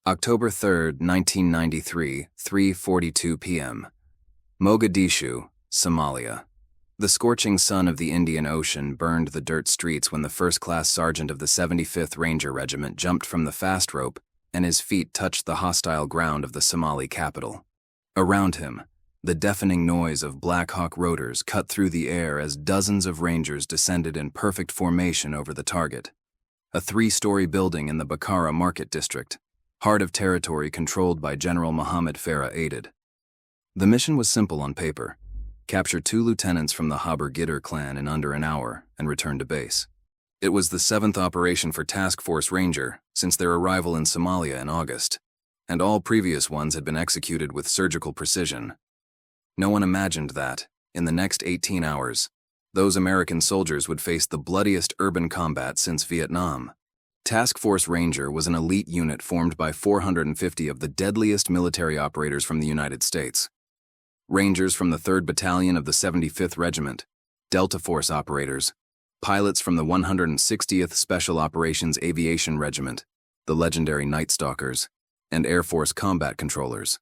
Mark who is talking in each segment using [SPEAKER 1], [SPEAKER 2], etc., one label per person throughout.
[SPEAKER 1] October 3, 1993, 3:42 p.m. Mogadishu, Somalia. The scorching sun of the Indian Ocean burned the dirt streets when the first-class sergeant of the 75th Ranger Regiment jumped from the fast rope and his feet touched the hostile ground of the Somali capital. Around him, the deafening noise of Black Hawk rotors cut through the air as dozens of Rangers descended in perfect formation over the target. A 3-story building in the Bakara Market District, heart of territory controlled by General Mohammed Farah aided. The mission was simple on paper: capture 2 lieutenants from the Haber Gitter clan in under an hour and return to base. It was the 7th operation for Task Force Ranger since their arrival in Somalia in August, and all previous ones had been executed with surgical precision. No one imagined that, in the next 18 hours, those American soldiers would face the bloodiest urban combat since Vietnam. Task Force Ranger was an elite unit formed by 450 of the deadliest military operators from the United States. Rangers from the 3rd Battalion of the 75th Regiment, Delta Force operators, pilots from the 160th Special Operations Aviation Regiment, the legendary Night Stalkers, and Air Force combat controllers.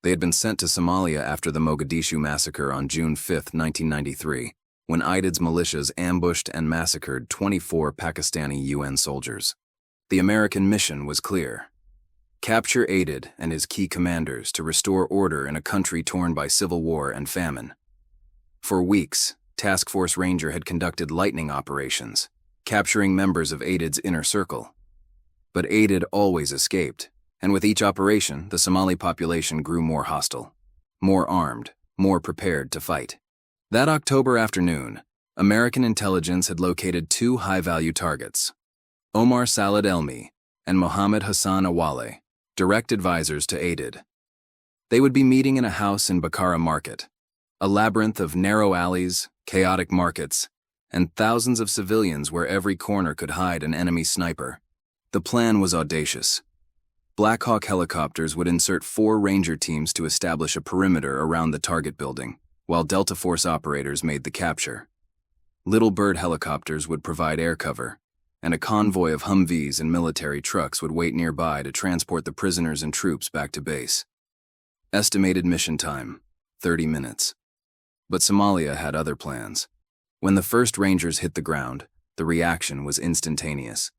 [SPEAKER 1] They had been sent to Somalia after the Mogadishu massacre on June 5, 1993, when IDID's militias ambushed and massacred 24 Pakistani UN soldiers. The American mission was clear: capture IDID and his key commanders to restore order in a country torn by civil war and famine. For weeks, Task Force Ranger had conducted lightning operations, capturing members of IDID's inner circle. But IDID always escaped, and with each operation, the Somali population grew more hostile, more armed, more prepared to fight. That October afternoon, American intelligence had located 2 high-value targets: Omar Salad Elmi and Mohammed Hassan Awale, direct advisors to IDID. They would be meeting in a house in Bakara Market, a labyrinth of narrow alleys, chaotic markets, and thousands of civilians where every corner could hide an enemy sniper. The plan was audacious. Black Hawk helicopters would insert 4 Ranger teams to establish a perimeter around the target building, while Delta Force operators made the capture. Little Bird helicopters would provide air cover, and a convoy of Humvees and military trucks would wait nearby to transport the prisoners and troops back to base. Estimated mission time: 30 minutes. But Somalia had other plans. When the first Rangers hit the ground, the reaction was instantaneous.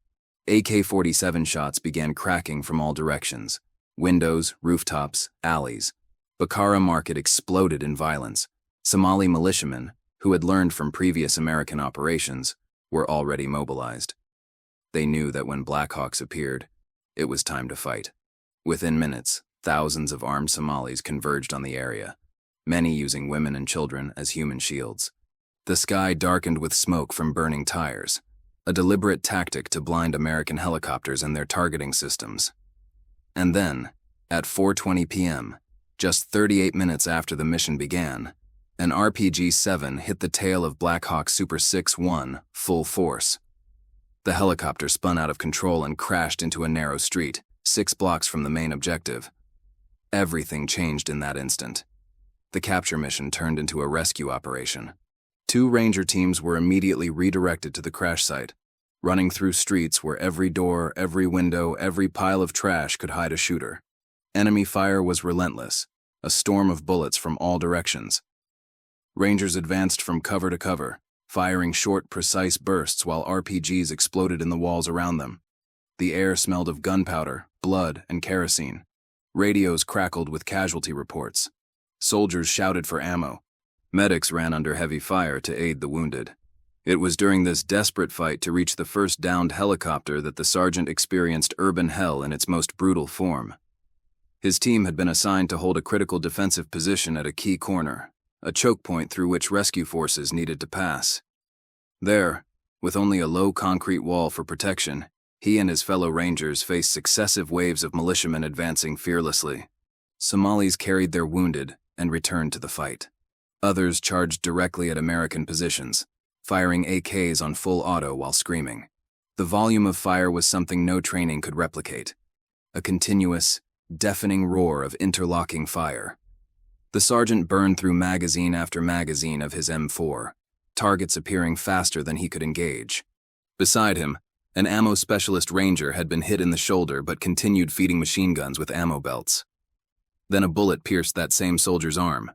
[SPEAKER 1] AK-47 shots began cracking from all directions: windows, rooftops, alleys. Bakara Market exploded in violence. Somali militiamen, who had learned from previous American operations, were already mobilized. They knew that when Black Hawks appeared, it was time to fight. Within minutes, thousands of armed Somalis converged on the area, many using women and children as human shields. The sky darkened with smoke from burning tires, a deliberate tactic to blind American helicopters and their targeting systems. And then, at 4:20 p.m., just 38 minutes after the mission began, an RPG-7 hit the tail of Black Hawk Super 6-1 full force. The helicopter spun out of control and crashed into a narrow street, 6 blocks from the main objective. Everything changed in that instant. The capture mission turned into a rescue operation. 2 Ranger teams were immediately redirected to the crash site, running through streets where every door, every window, every pile of trash could hide a shooter. Enemy fire was relentless, a storm of bullets from all directions. Rangers advanced from cover to cover, firing short, precise bursts while RPGs exploded in the walls around them. The air smelled of gunpowder, blood, and kerosene. Radios crackled with casualty reports. Soldiers shouted for ammo. Medics ran under heavy fire to aid the wounded. It was during this desperate fight to reach the first downed helicopter that the sergeant experienced urban hell in its most brutal form. His team had been assigned to hold a critical defensive position at a key corner, a choke point through which rescue forces needed to pass. There, with only a low concrete wall for protection, he and his fellow Rangers faced successive waves of militiamen advancing fearlessly. Somalis carried their wounded and returned to the fight. Others charged directly at American positions, firing AKs on full auto while screaming. The volume of fire was something no training could replicate. A continuous, deafening roar of interlocking fire. The sergeant burned through magazine after magazine of his M4, targets appearing faster than he could engage. Beside him, An ammo specialist ranger had been hit in the shoulder but continued feeding machine guns with ammo belts. Then a bullet pierced that same soldier's arm,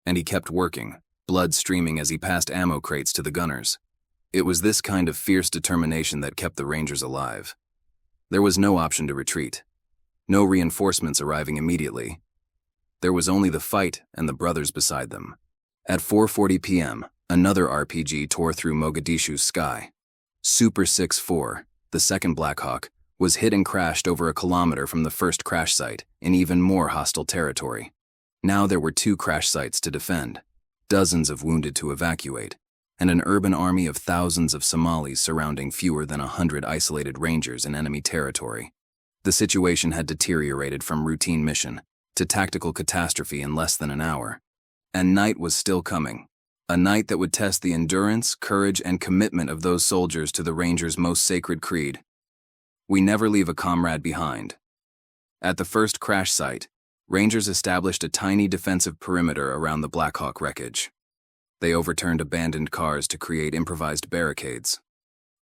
[SPEAKER 1] and he kept working, blood streaming as he passed ammo crates to the gunners. It was this kind of fierce determination that kept the rangers alive. There was no option to retreat. No reinforcements arriving immediately. There was only the fight and the brothers beside them. At 4:40 p.m., another RPG tore through Mogadishu's sky. Super 6-4, the second Black Hawk, was hit and crashed over a kilometer from the first crash site in even more hostile territory. Now there were 2 crash sites to defend, dozens of wounded to evacuate, and an urban army of thousands of Somalis surrounding fewer than 100 isolated rangers in enemy territory. The situation had deteriorated from routine mission to tactical catastrophe in less than an hour. And night was still coming. A night that would test the endurance, courage, and commitment of those soldiers to the Rangers' most sacred creed. We never leave a comrade behind. At the first crash site, Rangers established a tiny defensive perimeter around the Black Hawk wreckage. They overturned abandoned cars to create improvised barricades.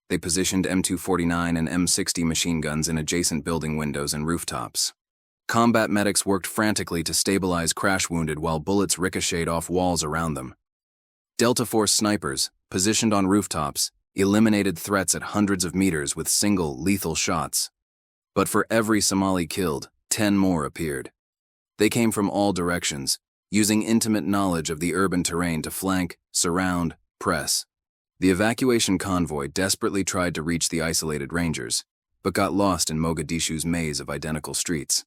[SPEAKER 1] They positioned M249 and M60 machine guns in adjacent building windows and rooftops. Combat medics worked frantically to stabilize crash-wounded while bullets ricocheted off walls around them. Delta Force snipers, positioned on rooftops, eliminated threats at hundreds of meters with single, lethal shots. But for every Somali killed, 10 more appeared. They came from all directions, using intimate knowledge of the urban terrain to flank, surround, press. The evacuation convoy desperately tried to reach the isolated rangers, but got lost in Mogadishu's maze of identical streets.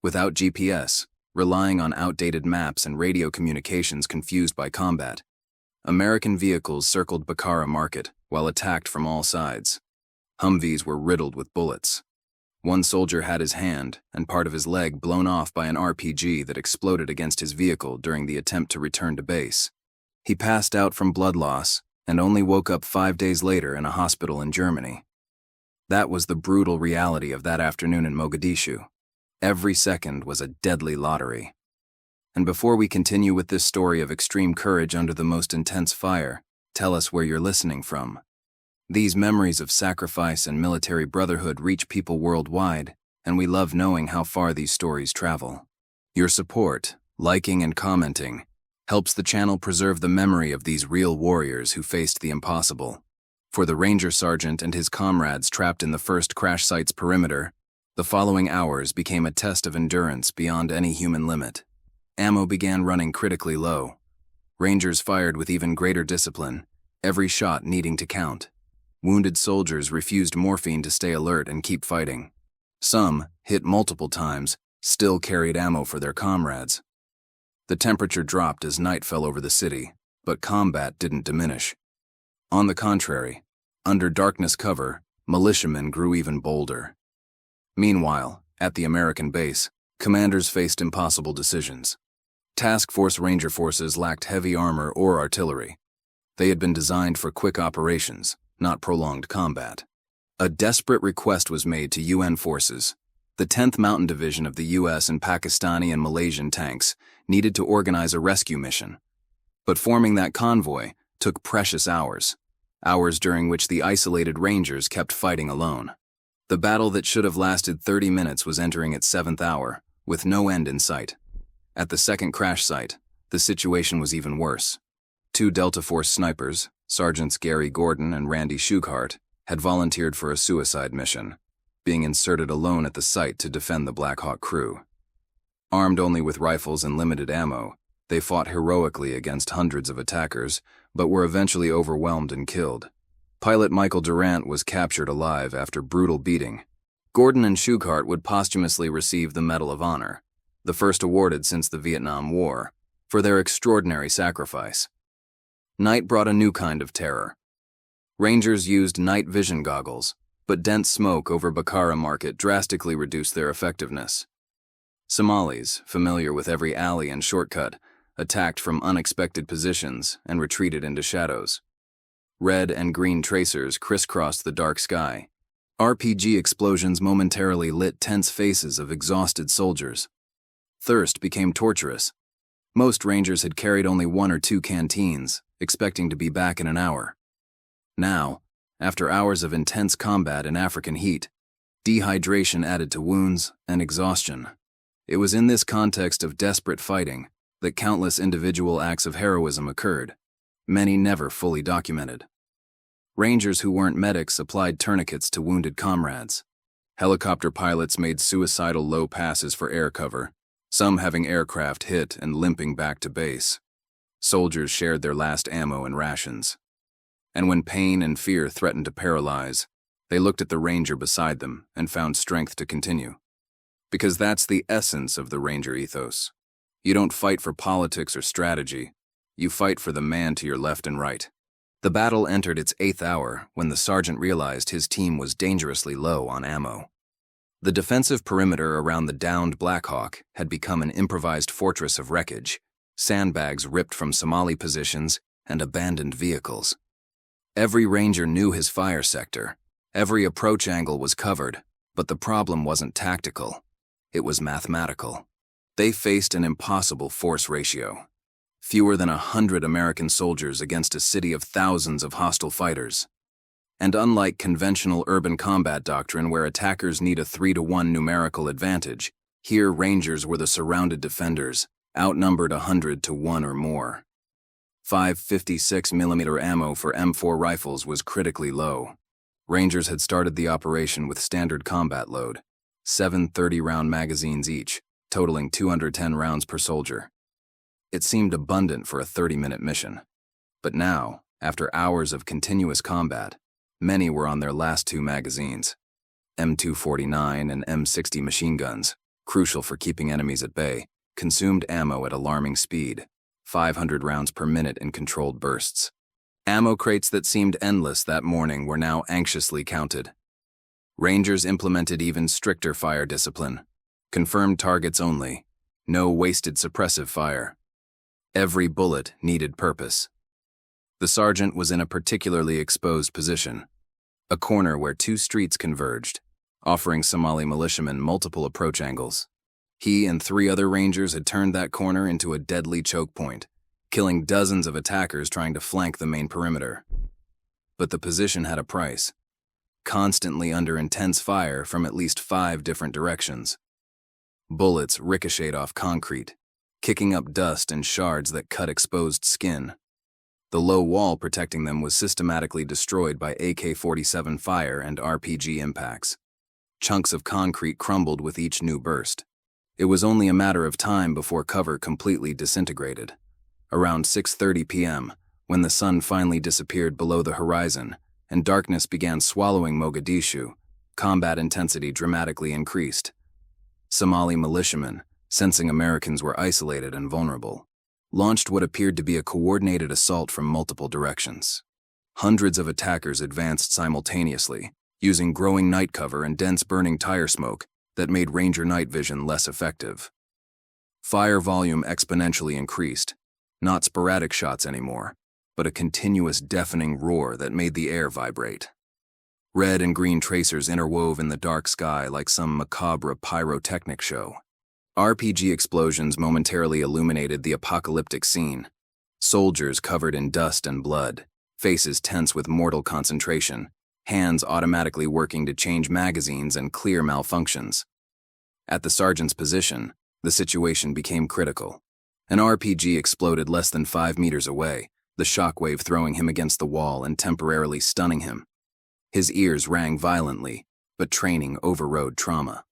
[SPEAKER 1] Without GPS, relying on outdated maps and radio communications confused by combat, American vehicles circled Bakara Market while attacked from all sides. Humvees were riddled with bullets. One soldier had his hand and part of his leg blown off by an RPG that exploded against his vehicle during the attempt to return to base. He passed out from blood loss and only woke up 5 days later in a hospital in Germany. That was the brutal reality of that afternoon in Mogadishu. Every second was a deadly lottery. And before we continue with this story of extreme courage under the most intense fire, tell us where you're listening from. These memories of sacrifice and military brotherhood reach people worldwide, and we love knowing how far these stories travel. Your support, liking and commenting, helps the channel preserve the memory of these real warriors who faced the impossible. For the Ranger Sergeant and his comrades trapped in the first crash site's perimeter, the following hours became a test of endurance beyond any human limit. Ammo began running critically low. Rangers fired with even greater discipline, every shot needing to count. Wounded soldiers refused morphine to stay alert and keep fighting. Some, hit multiple times, still carried ammo for their comrades. The temperature dropped as night fell over the city, but combat didn't diminish. On the contrary, under darkness cover, militiamen grew even bolder. Meanwhile, at the American base, commanders faced impossible decisions. Task Force Ranger forces lacked heavy armor or artillery. They had been designed for quick operations, not prolonged combat. A desperate request was made to UN forces. The 10th Mountain Division of the US and Pakistani and Malaysian tanks needed to organize a rescue mission. But forming that convoy took precious hours during which the isolated Rangers kept fighting alone. The battle that should have lasted 30 minutes was entering its 7th hour, with no end in sight. At the second crash site, the situation was even worse. 2 Delta Force snipers, Sergeants Gary Gordon and Randy Shughart, had volunteered for a suicide mission, being inserted alone at the site to defend the Black Hawk crew. Armed only with rifles and limited ammo, they fought heroically against hundreds of attackers, but were eventually overwhelmed and killed. Pilot Michael Durant was captured alive after brutal beating. Gordon and Shughart would posthumously receive the Medal of Honor, the first awarded since the Vietnam War, for their extraordinary sacrifice. Night brought a new kind of terror. Rangers used night vision goggles, but dense smoke over Bakara Market drastically reduced their effectiveness. Somalis, familiar with every alley and shortcut, attacked from unexpected positions and retreated into shadows. Red and green tracers crisscrossed the dark sky. RPG explosions momentarily lit tense faces of exhausted soldiers. Thirst became torturous. Most Rangers had carried only 1 or 2 canteens, expecting to be back in an hour. Now, After hours of intense combat in African heat, dehydration added to wounds and exhaustion. It was in this context of desperate fighting that countless individual acts of heroism occurred, many never fully documented. Rangers who weren't medics applied tourniquets to wounded comrades. Helicopter pilots made suicidal low passes for air cover, some having aircraft hit and limping back to base. Soldiers shared their last ammo and rations. And when pain and fear threatened to paralyze, they looked at the ranger beside them and found strength to continue. Because that's the essence of the ranger ethos. You don't fight for politics or strategy. You fight for the man to your left and right. The battle entered its 8th hour when the sergeant realized his team was dangerously low on ammo. The defensive perimeter around the downed Black Hawk had become an improvised fortress of wreckage, sandbags ripped from Somali positions, and abandoned vehicles. Every ranger knew his fire sector. Every approach angle was covered, but the problem wasn't tactical. It was mathematical. They faced an impossible force ratio. Fewer than 100 American soldiers against a city of thousands of hostile fighters. And unlike conventional urban combat doctrine where attackers need a 3-to-1 numerical advantage, here Rangers were the surrounded defenders, outnumbered 100-to-1 or more. 5.56mm ammo for M4 rifles was critically low. Rangers had started the operation with standard combat load, 7 30-round magazines each, totaling 210 rounds per soldier. It seemed abundant for a 30-minute mission. But now, after hours of continuous combat, many were on their last 2 magazines. M249 and M60 machine guns, crucial for keeping enemies at bay, consumed ammo at alarming speed, 500 rounds per minute in controlled bursts. Ammo crates that seemed endless that morning were now anxiously counted. Rangers implemented even stricter fire discipline. Confirmed targets only. No wasted suppressive fire. Every bullet needed purpose. The sergeant was in a particularly exposed position, a corner where 2 streets converged, offering Somali militiamen multiple approach angles. He and 3 other Rangers had turned that corner into a deadly choke point, killing dozens of attackers trying to flank the main perimeter. But the position had a price, constantly under intense fire from at least 5 different directions. Bullets ricocheted off concrete, kicking up dust and shards that cut exposed skin. The low wall protecting them was systematically destroyed by AK-47 fire and RPG impacts. Chunks of concrete crumbled with each new burst. It was only a matter of time before cover completely disintegrated. Around 6:30 p.m., when the sun finally disappeared below the horizon and darkness began swallowing Mogadishu, combat intensity dramatically increased. Somali militiamen, sensing Americans were isolated and vulnerable, launched what appeared to be a coordinated assault from multiple directions. Hundreds of attackers advanced simultaneously, using growing night cover and dense burning tire smoke that made Ranger night vision less effective. Fire volume exponentially increased, not sporadic shots anymore, but a continuous deafening roar that made the air vibrate. Red and green tracers interwove in the dark sky like some macabre pyrotechnic show. RPG explosions momentarily illuminated the apocalyptic scene. Soldiers covered in dust and blood, faces tense with mortal concentration, hands automatically working to change magazines and clear malfunctions. At the sergeant's position, the situation became critical. An RPG exploded less than 5 meters away, the shockwave throwing him against the wall and temporarily stunning him. His ears rang violently, but training overrode trauma.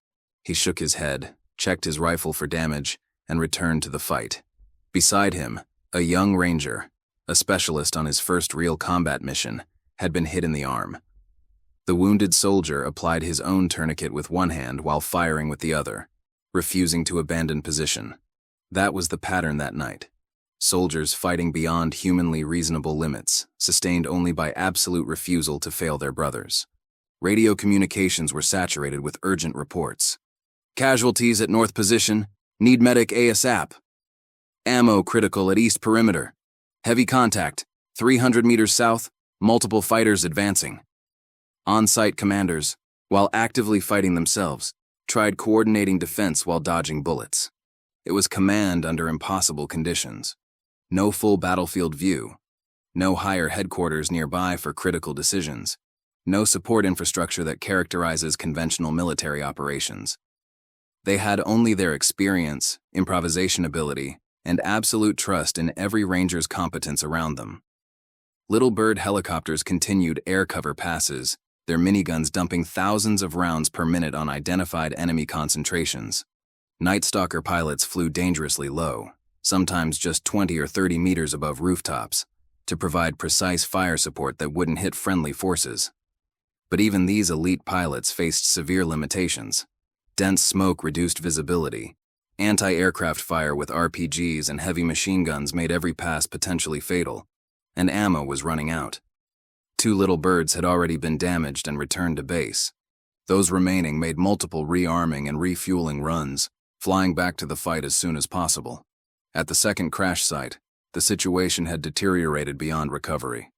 [SPEAKER 1] He shook his head, checked his rifle for damage, and returned to the fight. Beside him, a young ranger, a specialist on his first real combat mission, had been hit in the arm. The wounded soldier applied his own tourniquet with one hand while firing with the other, refusing to abandon position. That was the pattern that night. Soldiers fighting beyond humanly reasonable limits, sustained only by absolute refusal to fail their brothers. Radio communications were saturated with urgent reports. Casualties at north position, need medic ASAP. Ammo critical at east perimeter. Heavy contact, 300 meters south, multiple fighters advancing. On-site commanders, while actively fighting themselves, tried coordinating defense while dodging bullets. It was command under impossible conditions. No full battlefield view. No higher headquarters nearby for critical decisions. no support infrastructure that characterizes conventional military operations. They had only their experience, improvisation ability, and absolute trust in every ranger's competence around them. Little Bird helicopters continued air cover passes, their miniguns dumping thousands of rounds per minute on identified enemy concentrations. Night Stalker pilots flew dangerously low, sometimes just 20 or 30 meters above rooftops, to provide precise fire support that wouldn't hit friendly forces. But even these elite pilots faced severe limitations. Dense smoke reduced visibility. Anti-aircraft fire with RPGs and heavy machine guns made every pass potentially fatal, and ammo was running out. 2 Little Birds had already been damaged and returned to base. Those remaining made multiple rearming and refueling runs, flying back to the fight as soon as possible. At the second crash site, the situation had deteriorated beyond recovery.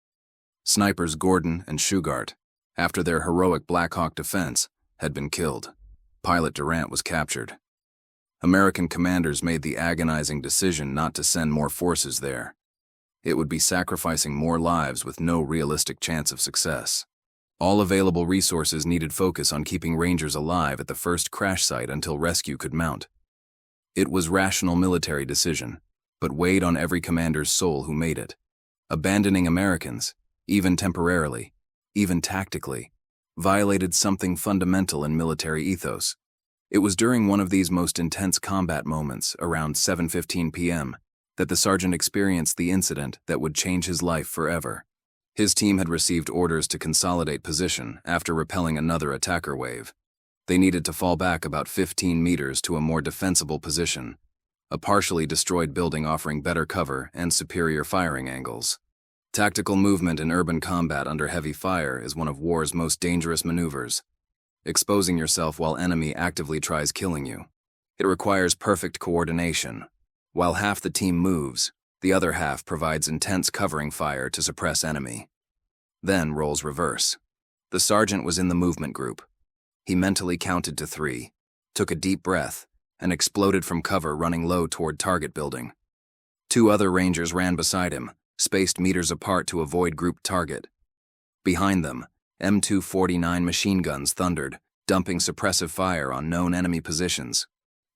[SPEAKER 1] Snipers Gordon and Shugart, after their heroic Black Hawk defense, had been killed. Pilot Durant was captured. American commanders made the agonizing decision not to send more forces there. It would be sacrificing more lives with no realistic chance of success. All available resources needed focus on keeping Rangers alive at the first crash site until rescue could mount. It was rational military decision, but weighed on every commander's soul who made it. Abandoning Americans, even temporarily, even tactically, violated something fundamental in military ethos. It was during one of these most intense combat moments, around 7:15 p.m., that the sergeant experienced the incident that would change his life forever. His team had received orders to consolidate position after repelling another attacker wave. They needed to fall back about 15 meters to a more defensible position, a partially destroyed building offering better cover and superior firing angles. Tactical movement in urban combat under heavy fire is one of war's most dangerous maneuvers, exposing yourself while enemy actively tries killing you. It requires perfect coordination. While half the team moves, the other half provides intense covering fire to suppress enemy. Then roles reverse. The sergeant was in the movement group. He mentally counted to 3, took a deep breath, and exploded from cover running low toward target building. 2 other Rangers ran beside him, spaced meters apart to avoid group target. Behind them, M249 machine guns thundered, dumping suppressive fire on known enemy positions.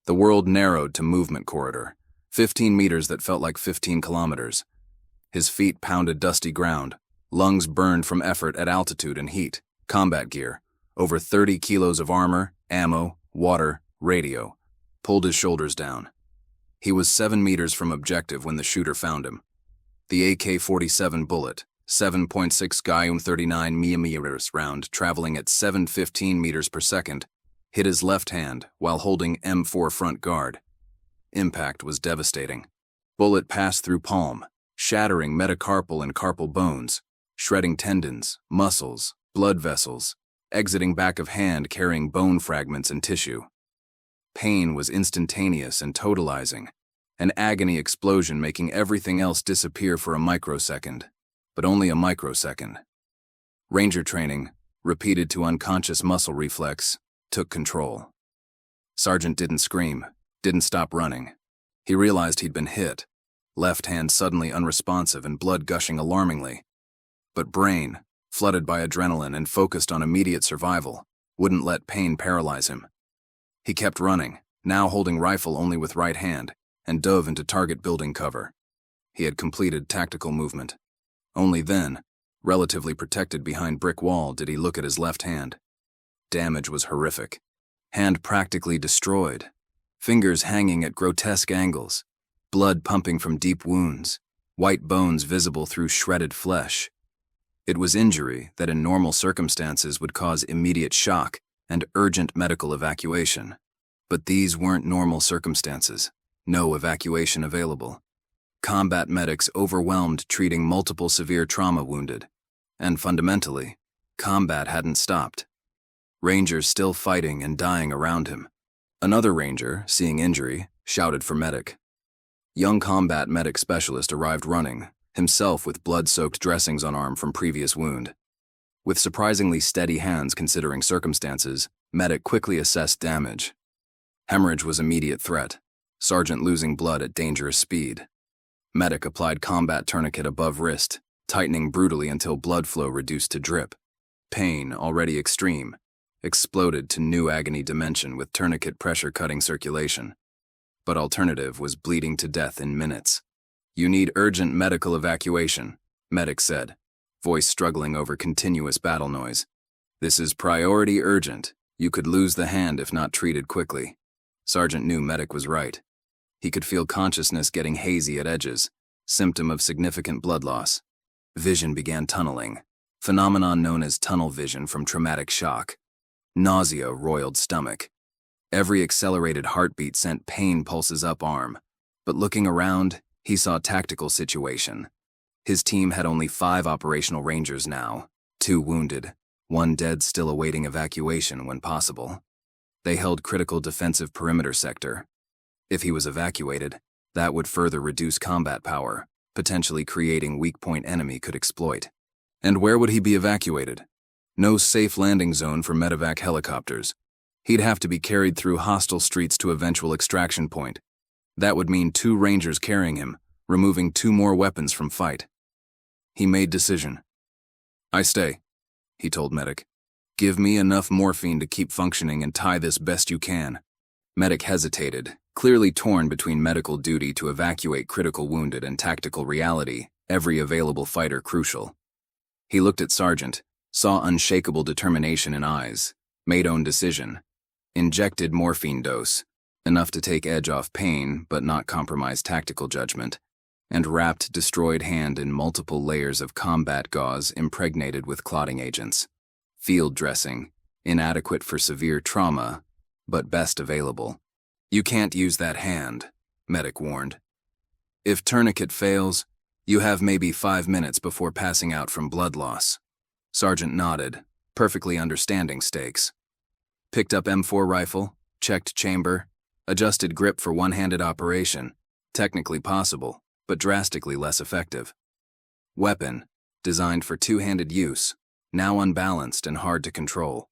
[SPEAKER 1] The world narrowed to movement corridor, 15 meters that felt like 15 kilometers. His feet pounded dusty ground, lungs burned from effort at altitude and heat, combat gear, over 30 kilos of armor, ammo, water, radio, pulled his shoulders down. He was 7 meters from objective when the shooter found him. The AK-47 bullet, 7.6 Gaium 39 mm round traveling at 715 meters per second, hit his left hand while holding M4 front guard. Impact was devastating. Bullet passed through palm, shattering metacarpal and carpal bones, shredding tendons, muscles, blood vessels, exiting back of hand carrying bone fragments and tissue. Pain was instantaneous and totalizing, an agony explosion making everything else disappear for a microsecond. But only a microsecond. Ranger training, repeated to unconscious muscle reflex, took control. Sergeant didn't scream, didn't stop running. He realized he'd been hit, left hand suddenly unresponsive and blood gushing alarmingly. But brain, flooded by adrenaline and focused on immediate survival, wouldn't let pain paralyze him. He kept running, now holding rifle only with right hand, and dove into target building cover. He had completed tactical movement. Only then, relatively protected behind brick wall, did he look at his left hand. Damage was horrific. Hand practically destroyed. Fingers hanging at grotesque angles. Blood pumping from deep wounds. White bones visible through shredded flesh. It was injury that in normal circumstances would cause immediate shock and urgent medical evacuation. But these weren't normal circumstances. No evacuation available. Combat medics overwhelmed treating multiple severe trauma wounded. And fundamentally, combat hadn't stopped. Rangers still fighting and dying around him. Another Ranger, seeing injury, shouted for medic. Young combat medic specialist arrived running, himself with blood-soaked dressings on arm from previous wound. With surprisingly steady hands considering circumstances, medic quickly assessed damage. Hemorrhage was immediate threat. Sergeant losing blood at dangerous speed. Medic applied combat tourniquet above wrist, tightening brutally until blood flow reduced to drip. pain, already extreme, exploded to new agony dimension with tourniquet pressure cutting circulation. But alternative was bleeding to death in minutes. "You need urgent medical evacuation," medic said, voice struggling over continuous battle noise. "This is priority urgent. You could lose the hand if not treated quickly." Sergeant knew medic was right. He could feel consciousness getting hazy at edges, symptom of significant blood loss. Vision began tunneling, phenomenon known as tunnel vision from traumatic shock. Nausea roiled stomach. Every accelerated heartbeat sent pain pulses up arm. But looking around, he saw tactical situation. His team had only 5 operational rangers now, 2 wounded, 1 dead still awaiting evacuation when possible. They held critical defensive perimeter sector. If he was evacuated, that would further reduce combat power, potentially creating weak point enemy could exploit. And where would he be evacuated? No safe landing zone for medevac helicopters. He'd have to be carried through hostile streets to eventual extraction point. That would mean 2 rangers carrying him, removing 2 more weapons from fight. He made decision. "I stay," he told medic. "Give me enough morphine to keep functioning and tie this best you can." Medic hesitated, clearly torn between medical duty to evacuate critical wounded and tactical reality, every available fighter crucial. He looked at Sergeant, saw unshakable determination in eyes, made own decision. Injected morphine dose, enough to take edge off pain but not compromise tactical judgment, and wrapped destroyed hand in multiple layers of combat gauze impregnated with clotting agents. Field dressing, inadequate for severe trauma, but best available. "You can't use that hand," medic warned. "If tourniquet fails, you have maybe 5 minutes before passing out from blood loss." Sergeant nodded, perfectly understanding stakes. Picked up M4 rifle, checked chamber, adjusted grip for one-handed operation, technically possible, but drastically less effective. Weapon, designed for two-handed use, now unbalanced and hard to control.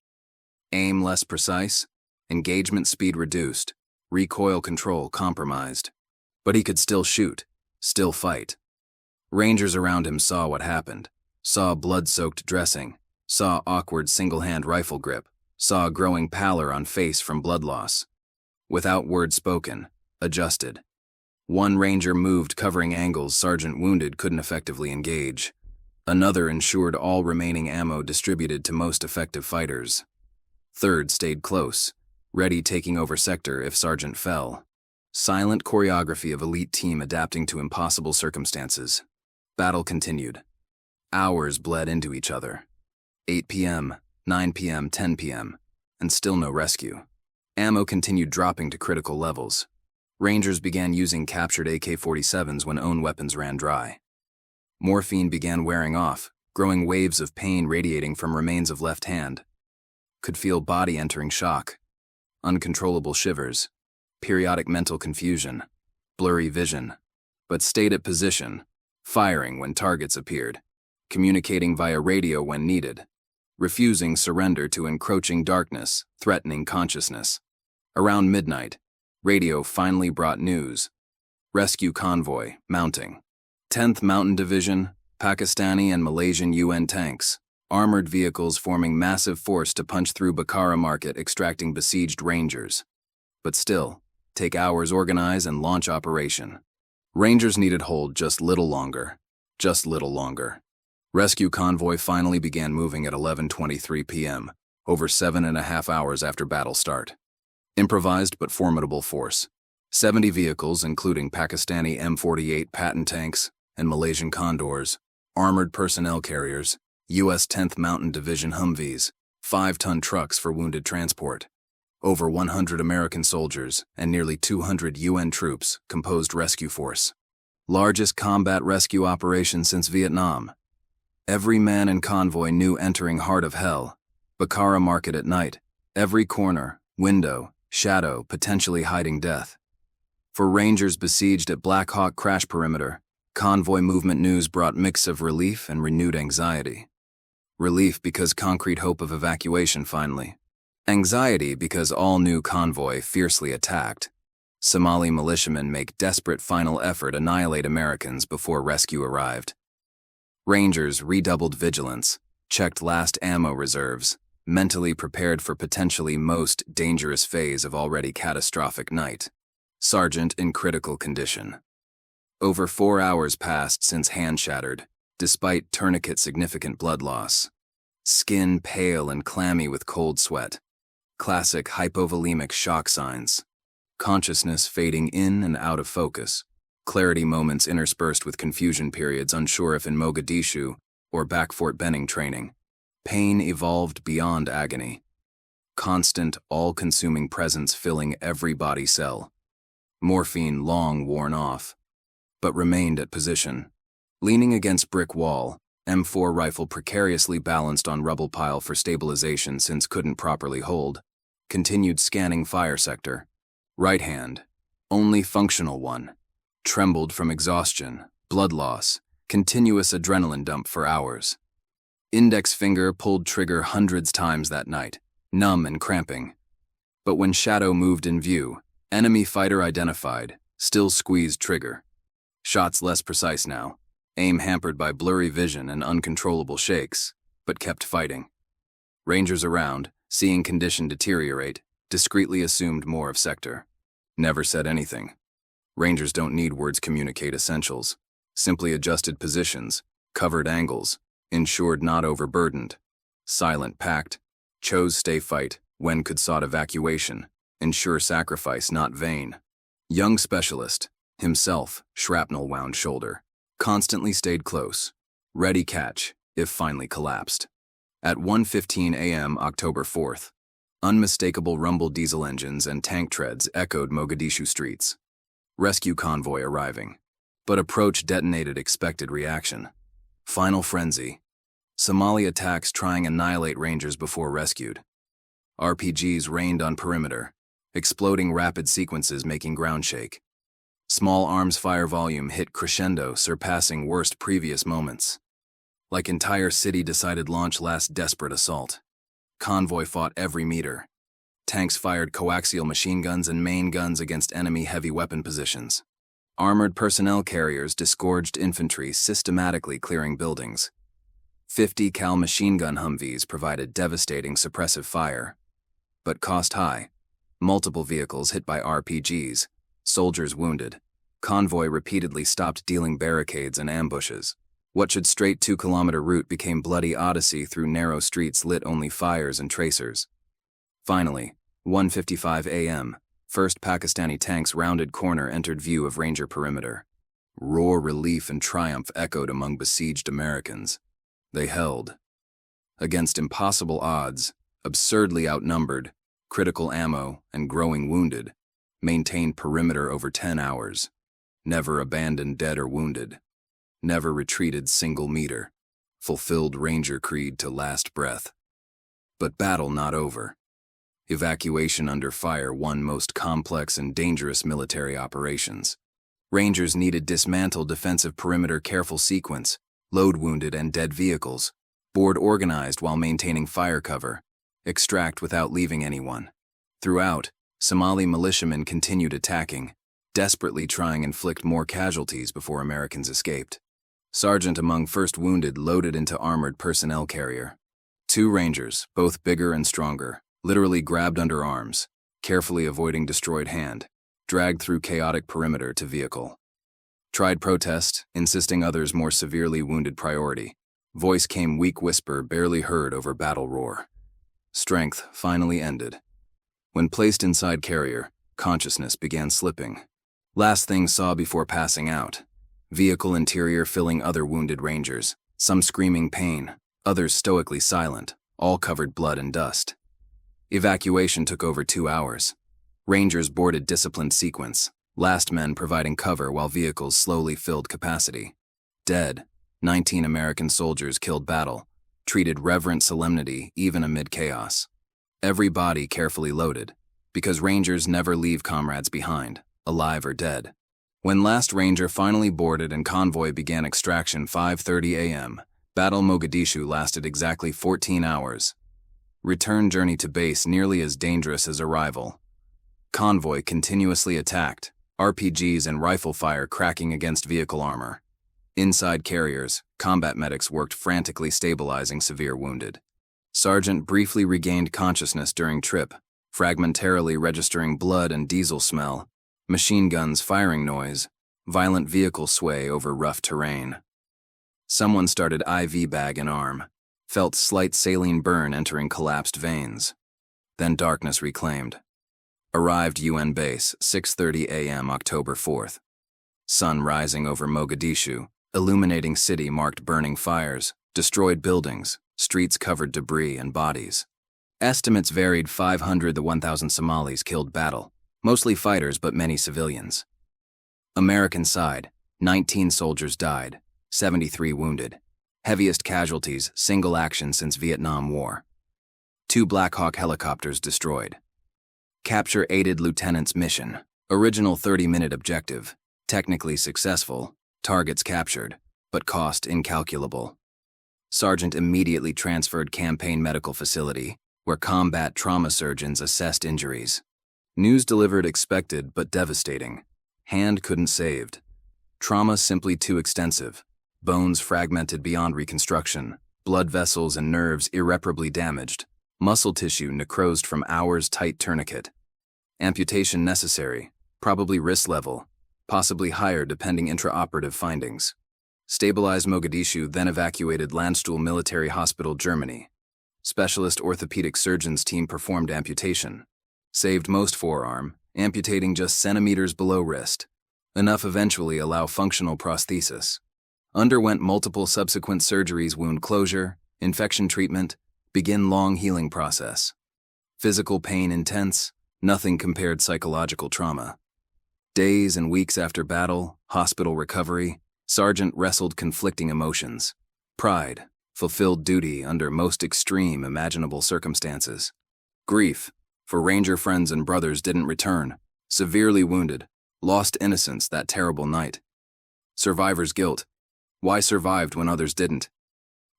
[SPEAKER 1] Aim less precise, engagement speed reduced, recoil control compromised. But he could still shoot, still fight. Rangers around him saw what happened, saw blood-soaked dressing, saw awkward single-hand rifle grip, saw growing pallor on face from blood loss. Without word spoken, adjusted. One ranger moved covering angles Sergeant wounded couldn't effectively engage. Another ensured all remaining ammo distributed to most effective fighters. Third stayed close, ready taking over sector if Sergeant fell. Silent choreography of elite team adapting to impossible circumstances. Battle continued. Hours bled into each other. 8 p.m., 9 p.m., 10 p.m., and still no rescue. Ammo continued dropping to critical levels. Rangers began using captured AK-47s when own weapons ran dry. Morphine began wearing off, growing waves of pain radiating from remains of left hand. Could feel body entering shock. Uncontrollable shivers. Periodic mental confusion. Blurry vision. But stayed at position, firing when targets appeared, communicating via radio when needed, refusing surrender to encroaching darkness, threatening consciousness. Around midnight, radio finally brought news. Rescue convoy, mounting. 10th Mountain Division, Pakistani and Malaysian UN tanks, armored vehicles forming massive force to punch through Bakara Market extracting besieged rangers. But still, take hours organize and launch operation. Rangers needed hold just little longer. Just little longer. Rescue convoy finally began moving at 11:23 p.m., over 7.5 hours after battle start. Improvised but formidable force. 70 vehicles, including Pakistani M48 Patton tanks and Malaysian Condors, armored personnel carriers, U.S. 10th Mountain Division Humvees, 5-ton trucks for wounded transport. Over 100 American soldiers and nearly 200 UN troops composed rescue force. Largest combat rescue operation since Vietnam. Every man in convoy knew entering heart of hell. Bakara Market at night. Every corner, window, shadow, potentially hiding death. For rangers besieged at Black Hawk crash perimeter, convoy movement news brought mix of relief and renewed anxiety. Relief because concrete hope of evacuation finally. Anxiety because all new convoy fiercely attacked. Somali militiamen make desperate final effort annihilate Americans before rescue arrived. Rangers redoubled vigilance, checked last ammo reserves, mentally prepared for potentially most dangerous phase of already catastrophic night. Sergeant in critical condition. Over 4 hours passed since hand shattered, despite tourniquet significant blood loss. Skin pale and clammy with cold sweat. Classic hypovolemic shock signs. Consciousness fading in and out of focus. Clarity moments interspersed with confusion periods unsure if in Mogadishu or back Fort Benning training. Pain evolved beyond agony. Constant, all-consuming presence filling every body cell. Morphine long worn off, but remained at position. Leaning against brick wall, M4 rifle precariously balanced on rubble pile for stabilization since couldn't properly hold. Continued scanning fire sector. Right hand, only functional one. Trembled from exhaustion, blood loss, continuous adrenaline dump for hours. Index finger pulled trigger hundreds times that night, numb and cramping. But when shadow moved in view, enemy fighter identified, still squeezed trigger. Shots less precise now, aim hampered by blurry vision and uncontrollable shakes, but kept fighting. Rangers around, seeing condition deteriorate, discreetly assumed more of sector. Never said anything. Rangers don't need words communicate essentials. Simply adjusted positions, covered angles, ensured not overburdened. Silent pact, chose stay fight, when could sought evacuation, ensure sacrifice not vain. Young specialist, himself, shrapnel wound shoulder, constantly stayed close, ready catch, if finally collapsed. At 1:15 a.m. October 4th, unmistakable rumble diesel engines and tank treads echoed Mogadishu streets. Rescue convoy arriving. But approach detonated expected reaction. Final frenzy. Somali attacks trying annihilate Rangers before rescued. RPGs rained on perimeter, exploding rapid sequences making ground shake. Small arms fire volume hit crescendo, surpassing worst previous moments. Like entire city decided launch last desperate assault. Convoy fought every meter. Tanks fired coaxial machine guns and main guns against enemy heavy weapon positions. Armored personnel carriers disgorged infantry, systematically clearing buildings. 50 cal machine gun Humvees provided devastating suppressive fire. But cost high. Multiple vehicles hit by RPGs, soldiers wounded. Convoy repeatedly stopped dealing barricades and ambushes. What should straight 2-kilometer route became bloody odyssey through narrow streets lit only fires and tracers. Finally, 1:55 a.m., first Pakistani tanks rounded corner entered view of Ranger perimeter. Roar relief and triumph echoed among besieged Americans. They held. Against impossible odds, absurdly outnumbered, critical ammo, and growing wounded, maintained perimeter over 10 hours. Never abandoned dead or wounded. Never retreated single meter. Fulfilled Ranger creed to last breath. But battle not over. Evacuation under fire one most complex and dangerous military operations. Rangers needed dismantle defensive perimeter careful sequence, load wounded and dead vehicles, board organized while maintaining fire cover, extract without leaving anyone. Throughout, Somali militiamen continued attacking, desperately trying to inflict more casualties before Americans escaped. Sergeant among first wounded loaded into armored personnel carrier. 2 Rangers, both bigger and stronger, literally grabbed under arms, carefully avoiding destroyed hand, dragged through chaotic perimeter to vehicle. Tried protest, insisting others more severely wounded priority. Voice came weak whisper barely heard over battle roar. Strength finally ended. When placed inside carrier, consciousness began slipping. Last thing saw before passing out. Vehicle interior filling other wounded Rangers, some screaming pain, others stoically silent, all covered blood and dust. Evacuation took over 2 hours. Rangers boarded disciplined sequence, last men providing cover while vehicles slowly filled capacity. Dead, 19 American soldiers killed battle, treated reverent solemnity even amid chaos. Every body carefully loaded, because Rangers never leave comrades behind, alive or dead. When last Ranger finally boarded and convoy began extraction 5:30 a.m., Battle Mogadishu lasted exactly 14 hours. Return journey to base nearly as dangerous as arrival. Convoy continuously attacked, RPGs and rifle fire cracking against vehicle armor. Inside carriers, combat medics worked frantically stabilizing severe wounded. Sergeant briefly regained consciousness during trip, fragmentarily registering blood and diesel smell, machine guns firing noise, violent vehicle sway over rough terrain. Someone started IV bag in arm, felt slight saline burn entering collapsed veins. Then darkness reclaimed. Arrived UN base, 6:30 a.m. October 4th. Sun rising over Mogadishu, illuminating city marked burning fires, destroyed buildings, streets covered debris and bodies. Estimates varied 500 to 1,000 Somalis killed battle, mostly fighters but many civilians. American side, 19 soldiers died, 73 wounded. Heaviest casualties, single action since Vietnam War. 2 Black Hawk helicopters destroyed. Capture aided lieutenant's mission. Original 30-minute objective. Technically successful. Targets captured, but cost incalculable. Sergeant immediately transferred campaign medical facility, where combat trauma surgeons assessed injuries. News delivered expected but devastating. Hand couldn't saved. Trauma simply too extensive. Bones fragmented beyond reconstruction. Blood vessels and nerves irreparably damaged. Muscle tissue necrosed from hours tight tourniquet. Amputation necessary, probably wrist level, possibly higher depending intraoperative findings. Stabilized Mogadishu, then evacuated Landstuhl Military Hospital, Germany. Specialist orthopedic surgeons team performed amputation. Saved most forearm, amputating just centimeters below wrist. Enough eventually allow functional prosthesis. Underwent multiple subsequent surgeries, wound closure, infection treatment, begin long healing process. Physical pain intense, nothing compared psychological trauma. Days and weeks after battle, hospital recovery, Sergeant wrestled conflicting emotions. Pride, fulfilled duty under most extreme imaginable circumstances. Grief, for Ranger friends and brothers didn't return, severely wounded, lost innocence that terrible night. Survivor's guilt, why survived when others didn't.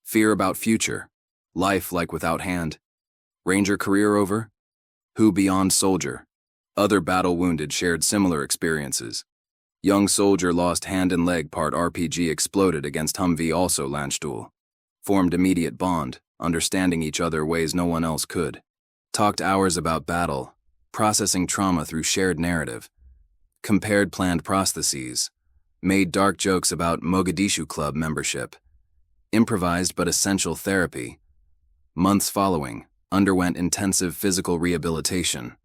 [SPEAKER 1] Fear about future, life like without hand. Ranger career over? Who beyond soldier? Other battle wounded shared similar experiences. Young soldier lost hand and leg part RPG exploded against Humvee, also Landstuhl. Formed immediate bond, understanding each other ways no one else could. Talked hours about battle, processing trauma through shared narrative. Compared planned prostheses. Made dark jokes about Mogadishu Club membership. Improvised but essential therapy. Months following, underwent intensive physical rehabilitation.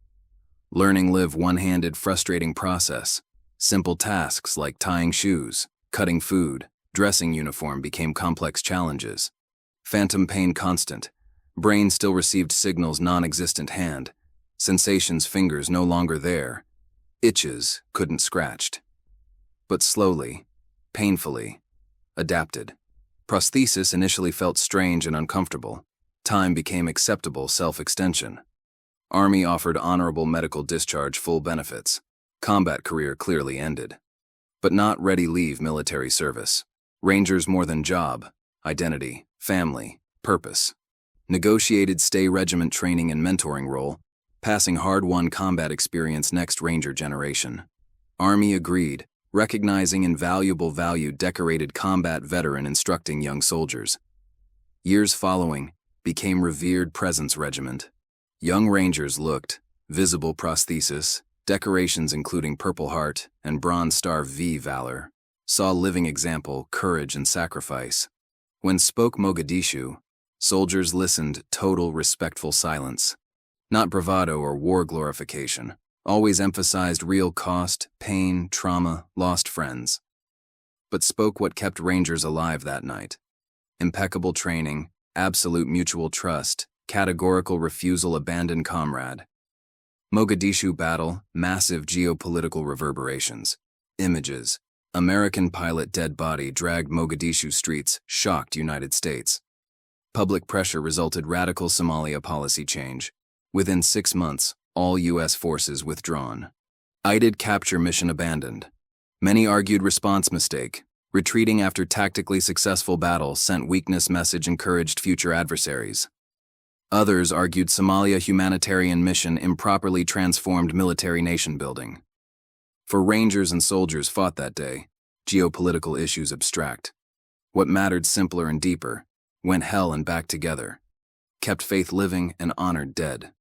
[SPEAKER 1] Learning live one-handed frustrating process. Simple tasks like tying shoes, cutting food, dressing uniform became complex challenges. Phantom pain constant. Brain still received signals non-existent hand. Sensations fingers no longer there. Itches couldn't scratched. But slowly, painfully, adapted. Prosthesis initially felt strange and uncomfortable. Time became acceptable self-extension. Army offered honorable medical discharge, full benefits. Combat career clearly ended. But not ready leave military service. Rangers more than job, identity, family, purpose. Negotiated stay regiment training and mentoring role, passing hard-won combat experience next Ranger generation. Army agreed, recognizing invaluable value decorated combat veteran instructing young soldiers. Years following, became revered presence regiment. Young Rangers looked, visible prosthesis, decorations including Purple Heart and Bronze Star V Valor, saw living example, courage and sacrifice. When spoke Mogadishu, soldiers listened, total respectful silence. Not bravado or war glorification, always emphasized real cost, pain, trauma, lost friends. But spoke what kept Rangers alive that night. Impeccable training, absolute mutual trust, categorical refusal abandon comrade. Mogadishu battle, massive geopolitical reverberations. Images. American pilot dead body dragged Mogadishu streets, shocked United States. Public pressure resulted radical Somalia policy change. Within 6 months, all U.S. forces withdrawn. IDID capture mission abandoned. Many argued response mistake. Retreating after tactically successful battle sent weakness message encouraged future adversaries. Others argued Somalia humanitarian mission improperly transformed military nation building. For Rangers and soldiers fought that day, geopolitical issues abstract. What mattered simpler and deeper, went hell and back together. Kept faith living and honored dead.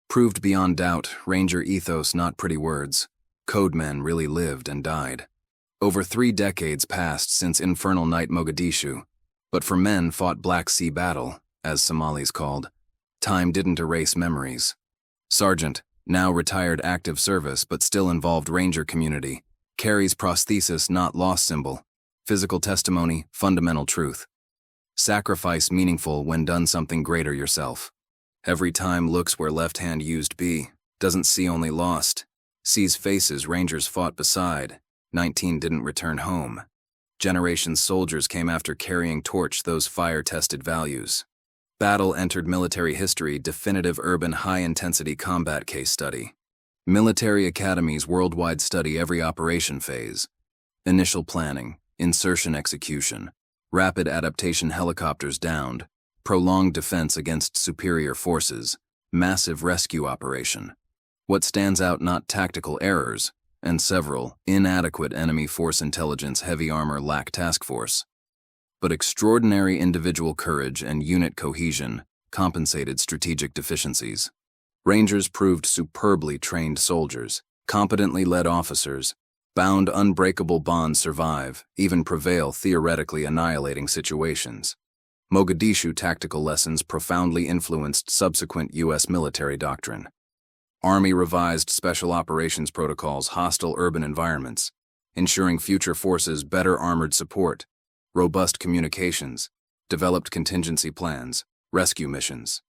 [SPEAKER 1] Proved beyond doubt, Ranger ethos not pretty words. Code men really lived and died. Over 3 decades passed since Infernal Night Mogadishu, but for men fought Black Sea Battle, as Somalis called, time didn't erase memories. Sergeant, now retired active service but still involved Ranger community, carries prosthesis not lost symbol, physical testimony, fundamental truth. Sacrifice meaningful when done something greater yourself. Every time looks where left hand used be, doesn't see only lost, sees faces Rangers fought beside, 19 didn't return home. Generations soldiers came after carrying torch those fire-tested values. Battle entered military history definitive urban high-intensity combat case study. Military academies worldwide study every operation phase. Initial planning, insertion execution, rapid adaptation helicopters downed, prolonged defense against superior forces, massive rescue operation. What stands out not tactical errors, and several inadequate enemy force intelligence heavy armor lack task force, but extraordinary individual courage and unit cohesion compensated strategic deficiencies. Rangers proved superbly trained soldiers, competently led officers, bound unbreakable bonds survive, even prevail theoretically annihilating situations. Mogadishu tactical lessons profoundly influenced subsequent U.S. military doctrine. Army revised special operations protocols hostile urban environments, ensuring future forces better armored support, robust communications, developed contingency plans, rescue missions.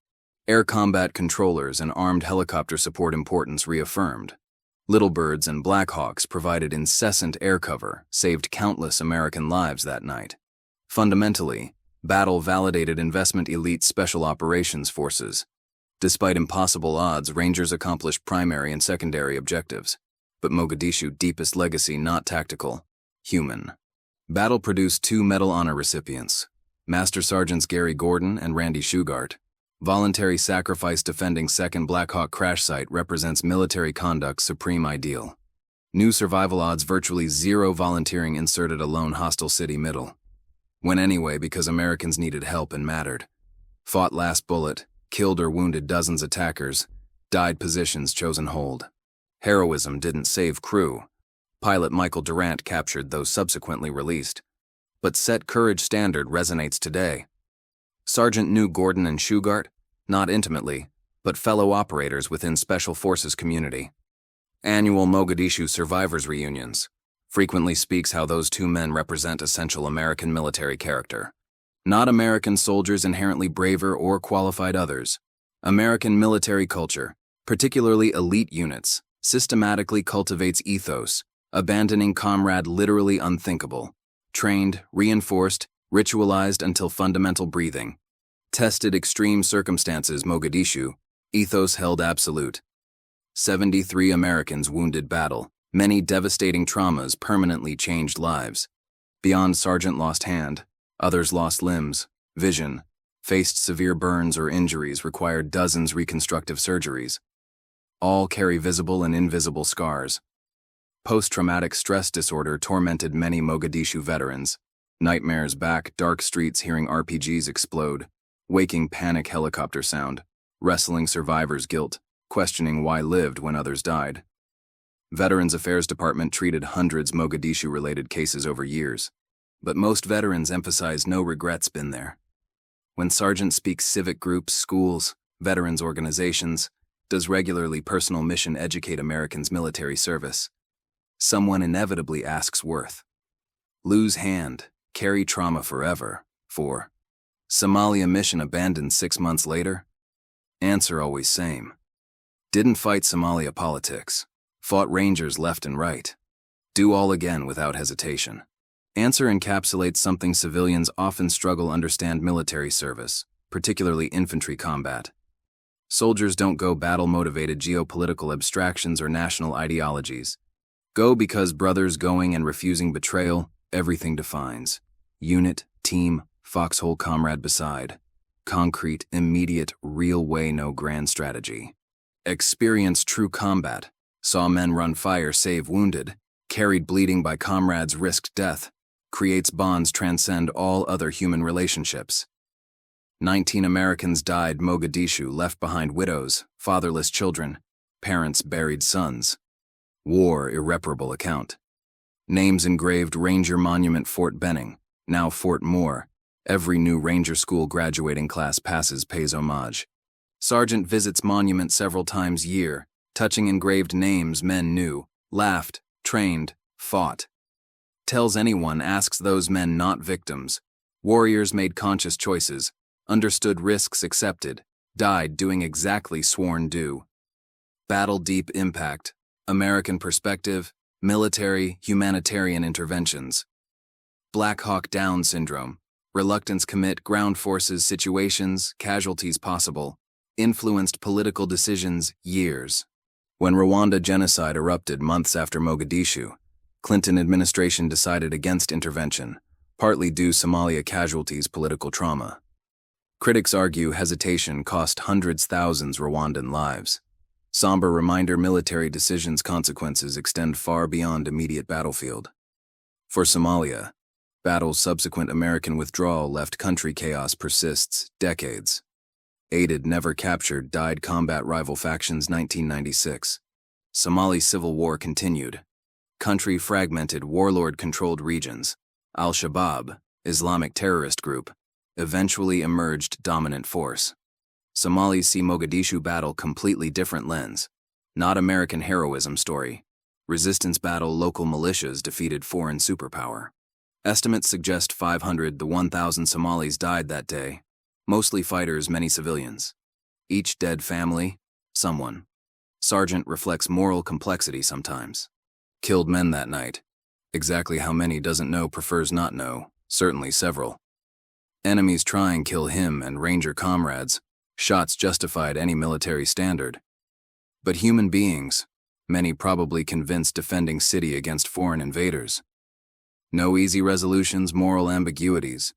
[SPEAKER 1] Air combat controllers and armed helicopter support importance reaffirmed. Little Birds and Black Hawks provided incessant air cover, saved countless American lives that night. Fundamentally, battle validated investment elite special operations forces. Despite impossible odds, Rangers accomplished primary and secondary objectives. But Mogadishu's deepest legacy not tactical, human. Battle produced 2 Medal Honor recipients, Master Sergeants Gary Gordon and Randy Shugart. Voluntary sacrifice defending 2nd Black Hawk crash site represents military conduct's supreme ideal. New survival odds virtually 0 volunteering inserted a lone hostile city middle. Went anyway because Americans needed help and mattered. Fought last bullet, killed or wounded dozens attackers, died positions chosen hold. Heroism didn't save crew. Pilot Michael Durant captured those subsequently released. But set courage standard resonates today. Sergeant knew Gordon and Shugart, not intimately, but fellow operators within Special Forces community. Annual Mogadishu survivors reunions frequently speaks how those 2 men represent essential American military character. Not American soldiers inherently braver or qualified others. American military culture, particularly elite units, systematically cultivates ethos, abandoning comrade literally unthinkable. Trained, reinforced, ritualized until fundamental breathing. Tested extreme circumstances Mogadishu, ethos held absolute. 73 Americans wounded battle, many devastating traumas permanently changed lives. Beyond sergeant lost hand, others lost limbs, vision, faced severe burns or injuries required dozens reconstructive surgeries. All carry visible and invisible scars. Post-traumatic stress disorder tormented many Mogadishu veterans. Nightmares back, dark streets hearing RPGs explode, waking panic helicopter sound, wrestling survivors' guilt, questioning why lived when others died. Veterans Affairs Department treated hundreds Mogadishu-related cases over years, but most veterans emphasize no regrets been there. When Sergeant speaks civic groups, schools, veterans organizations, does regularly personal mission educate Americans' military service, someone inevitably asks worth. Lose hand, carry trauma forever, for Somalia mission abandoned 6 months later? Answer always same. Didn't fight Somalia politics. Fought Rangers left and right. Do all again without hesitation. Answer encapsulates something civilians often struggle understand military service, particularly infantry combat. Soldiers don't go battle-motivated geopolitical abstractions or national ideologies. Go because brothers going and refusing betrayal, everything defines. Unit, team, foxhole comrade beside. Concrete, immediate, real way no grand strategy. Experienced true combat. Saw men run fire save wounded. Carried bleeding by comrades risked death. creates bonds transcend all other human relationships. 19 Americans died Mogadishu, left behind widows, fatherless children, parents buried sons. War irreparable account. Names engraved Ranger Monument Fort Benning, now Fort Moore. Every new Ranger School graduating class pays homage. Sergeant visits monument several times year, touching engraved names men knew, laughed, trained, fought. Tells anyone, asks those men not victims. Warriors made conscious choices, understood risks accepted, died doing exactly sworn do. Battle deep impact, American perspective, military, humanitarian interventions. Black Hawk Down syndrome, reluctance commit ground forces situations, casualties possible, influenced political decisions years. When Rwanda genocide erupted months after Mogadishu, Clinton administration decided against intervention, partly due Somalia casualties political trauma. Critics argue hesitation cost hundreds thousands Rwandan lives. Somber reminder military decisions' consequences extend far beyond immediate battlefield. For Somalia, battle's subsequent American withdrawal left country chaos persists decades. Aided, never captured, died combat rival factions 1996. Somali civil war continued. Country fragmented, warlord-controlled regions. Al-Shabaab, Islamic terrorist group, eventually emerged dominant force. Somalis see Mogadishu battle completely different lens. Not American heroism story. Resistance battle, local militias defeated foreign superpower. Estimates suggest 500 to 1,000 Somalis died that day. Mostly fighters, many civilians. Each dead family, someone. Sergeant reflects moral complexity sometimes. Killed men that night. Exactly how many doesn't know, prefers not know, certainly several. Enemies try and kill him and Ranger comrades. Shots justified any military standard. But human beings, many probably convinced defending city against foreign invaders. No easy resolutions, moral ambiguities.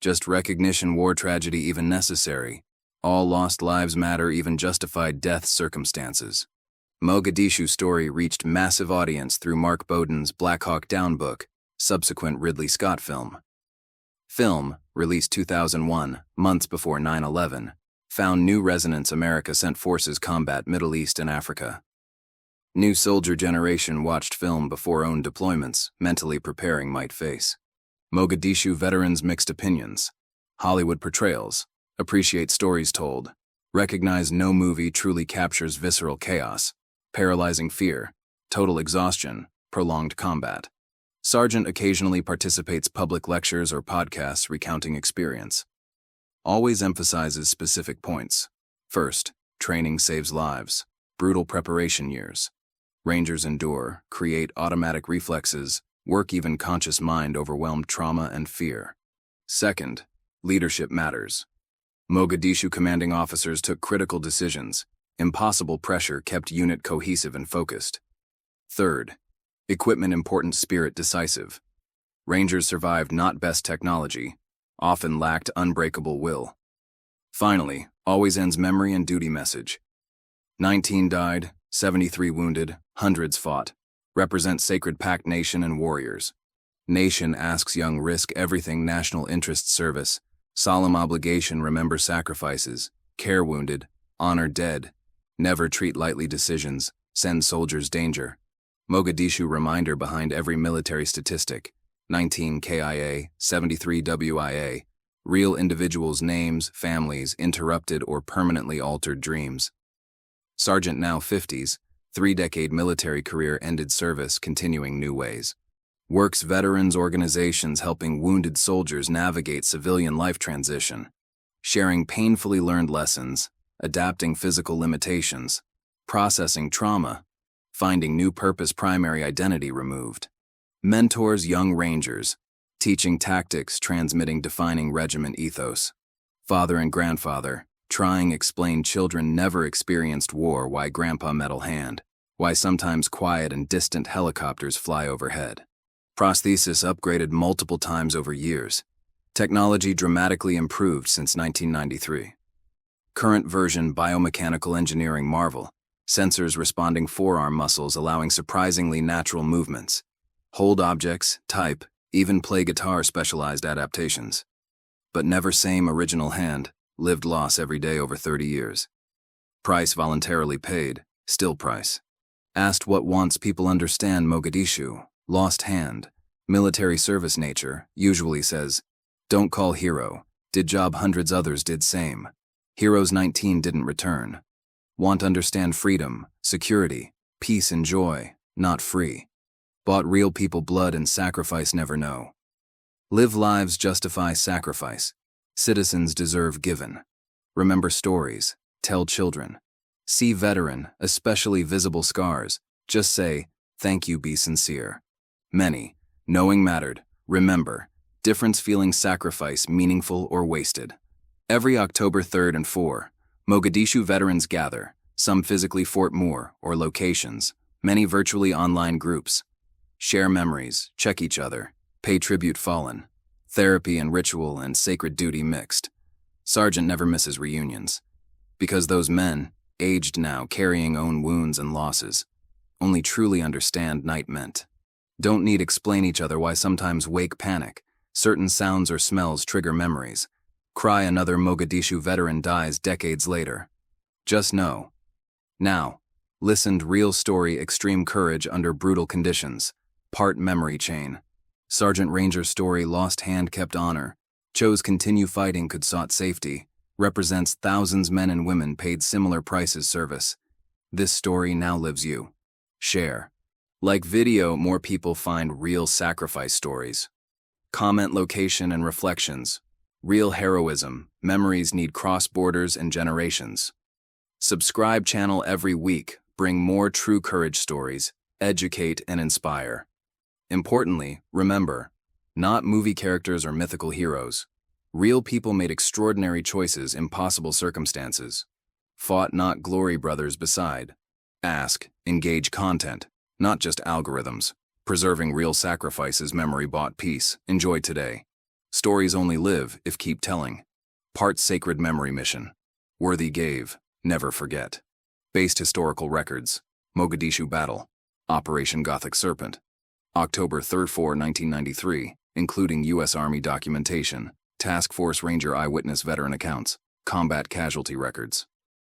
[SPEAKER 1] Just recognition, war tragedy even necessary. All lost lives matter, even justified death circumstances. Mogadishu story reached massive audience through Mark Bowden's Black Hawk Down book, subsequent Ridley Scott film. Film, released 2001, months before 9/11, found new resonance. America sent forces combat Middle East and Africa. New soldier generation watched film before own deployments, mentally preparing might face. Mogadishu veterans mixed opinions. Hollywood portrayals, appreciate stories told, recognize no movie truly captures visceral chaos, paralyzing fear, total exhaustion, prolonged combat. Sergeant occasionally participates public lectures or podcasts recounting experience. Always emphasizes specific points. First, training saves lives. Brutal preparation years. Rangers endure, create automatic reflexes, work even conscious mind overwhelmed trauma and fear. Second, leadership matters. Mogadishu commanding officers took critical decisions. Impossible pressure kept unit cohesive and focused. Third, equipment important, spirit decisive. Rangers survived not best technology, often lacked unbreakable will. Finally, always ends memory and duty message. 19 died, 73 wounded, hundreds fought. Represent sacred pact, nation and warriors. Nation asks young, risk everything, national interest, service. Solemn obligation, remember sacrifices. Care wounded, honor dead. Never treat lightly decisions, send soldiers danger. Mogadishu reminder behind every military statistic. 19 KIA, 73 WIA. Real individuals' names, families, interrupted or permanently altered dreams. Sergeant now 50s, 3-decade military career ended service, continuing new ways. Works veterans organizations helping wounded soldiers navigate civilian life transition. Sharing painfully learned lessons, adapting physical limitations, processing trauma, finding new purpose, primary identity removed. Mentors young rangers, teaching tactics, transmitting defining regiment ethos. Father and grandfather, trying explain children never experienced war, why grandpa metal hand, why sometimes quiet and distant helicopters fly overhead. Prosthesis upgraded multiple times over years. Technology dramatically improved since 1993. Current version biomechanical engineering marvel. Sensors responding forearm muscles allowing surprisingly natural movements. Hold objects, type, Even play guitar specialized adaptations. But never same original hand, lived loss every day over 30 years. Price voluntarily paid, still price. Asked what wants people understand Mogadishu, lost hand, military service nature, usually says, don't call hero, did job hundreds others did same. Heroes 19 didn't return. Want understand freedom, security, peace and joy, not free. Bought real people blood and sacrifice never know. Live lives justify sacrifice. Citizens deserve given. Remember stories, tell children. See veteran, especially visible scars. Just say, thank you, be sincere. Many, knowing mattered, remember, difference feeling sacrifice meaningful or wasted. Every October 3rd and 4, Mogadishu veterans gather, some physically Fort Moore or locations, many virtually online groups. Share memories, check each other, pay tribute fallen. Therapy and ritual and sacred duty mixed. Sergeant never misses reunions. Because those men, aged now, carrying own wounds and losses, only truly understand night meant. Don't need explain each other why sometimes wake panic. Certain sounds or smells trigger memories. Cry another Mogadishu veteran dies decades later. Just know. Now, listened real story extreme courage under brutal conditions. Part memory chain. Sergeant Ranger's story lost hand kept honor. Chose continue fighting could sought safety. Represents thousands men and women paid similar prices service. This story now lives you. Share. Like video, more people find real sacrifice stories. Comment location and reflections. Real heroism, memories need cross borders and generations. Subscribe channel every week, bring more true courage stories, educate and inspire. Importantly, remember, not movie characters or mythical heroes. Real people made extraordinary choices in possible circumstances. Fought not glory brothers beside. Ask, engage content, not just algorithms. Preserving real sacrifices memory bought peace. Enjoy today. Stories only live if keep telling. Part sacred memory mission. Worthy gave, never forget. Based historical records. Mogadishu battle. Operation Gothic Serpent. October 3rd 4, 1993, including U.S. Army documentation, Task Force Ranger eyewitness veteran accounts, combat casualty records.